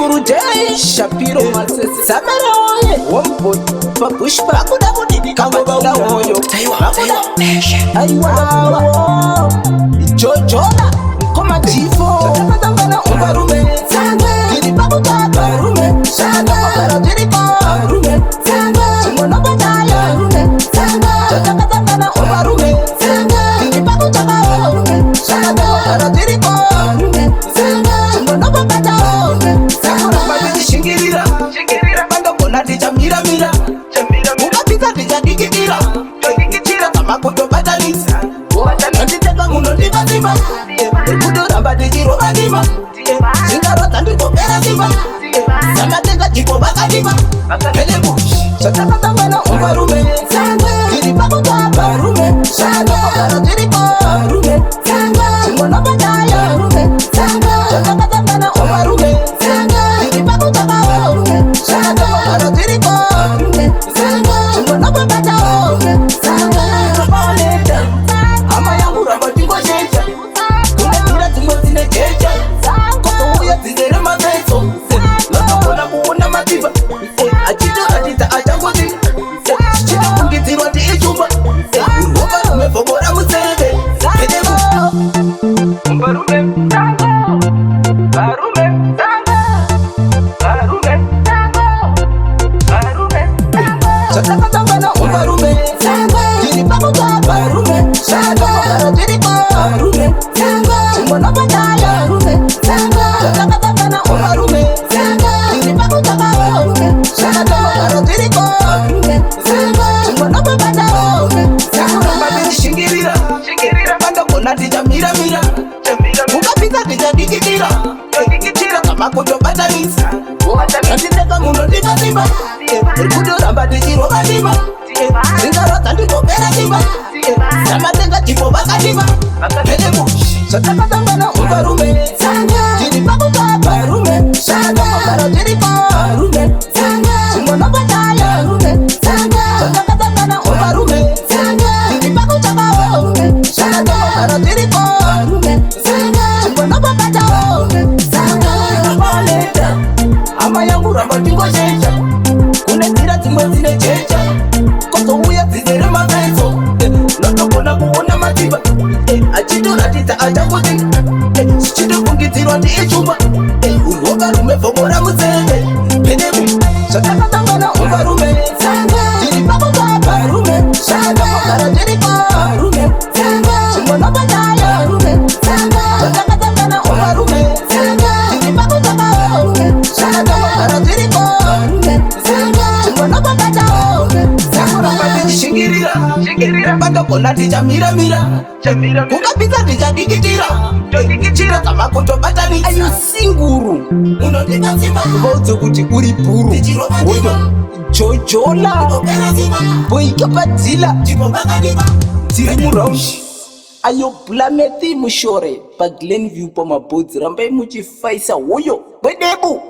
Guru Jay Shapiro Masese Samara oye Wombo Papushpa Akuda Kudi Kamabala oyo Aiwa Jojola Koma Chifo Takatangana Umbarume Kiri Pakuta Barume Shaka Jiriko Barume Timono Bataya Takatangana Umbarume Kiri Pakuta Barume Shaka Jiriko Timono Bataya Shingirira Bando Kona Dija Mira Mira Mugapita Dija Dikitira Dikitira Tamakoto Batalisa Nanditeka Muno Diva Diva Kudo Ramba Dijiro Adima Zingaro Tandiko Pera Diva Samateka Jiko Baka Diva Elebu Sotaka Tangana Umbarume Kiri Pakuta Barume Shaka Jiriko Barume Timono Bataya Sotaka Tangana Umbarume Kiri Pakuta Barume Shaka Jiriko Barume Timono Bataya Ama yangu ramba tingo shecha Kuna tingo zine checha Koto uya zizere mabeso Lata kona kuona matiba Achito atita achakozi Chito kungitiro di ichumba Uruwa rume fogora musebe Kedebu Barume Barume Barume Barume Chotaka tangana umbarume Kiri pakuta barume Shaka jiriko barume Timono bataya Chotaka tangana umbarume Kiri pakuta barume Shaka jiriko barume Timono bataya Mabini shingirira Bando kona dija mira mira Mugapita dija dikitira Dikitira Kamakoto batalisa Nanditeka muno diva diva Kudo ramba dijiro adima Zingaro Tandiko Pera Diva Samateka Jiko Baka Diva Elebu Sotaka Tangana Umbarume Kiri Pakuta Barume Shaka Jiriko Barume Timono Bataya Sotaka Tangana Umbarume Kiri Pakuta Barume Shaka Jiriko Barume Timono Bataya Ama yangu ramba tingo shecha Kunetira tingo zine checha Koto uya zizere mabeso Loto kona kuona matiba Achito ratita achakozi Chito kungitiro di ichumba Uruwa rume fogora musebe Penebu Sotaka tangana umbarume Kiri pakuta barume Shaka jiriko barume Timono bataya Sotaka tangana umbarume Kiri pakuta barume Shaka jiriko barume Timono bataya Mabini shingirira Bando kona dija mira mira Mugapita dija dikitira Dikitira Tamakoto batalisa Ayo singuru Uno dija zima Voto kuti uri puru Oyo Jojola Boika Patila Tiri Muraushi Ayo Blamethi Mushore Pa Glenview pa mabodzi Rambai muchifaisa Oyo Bedebu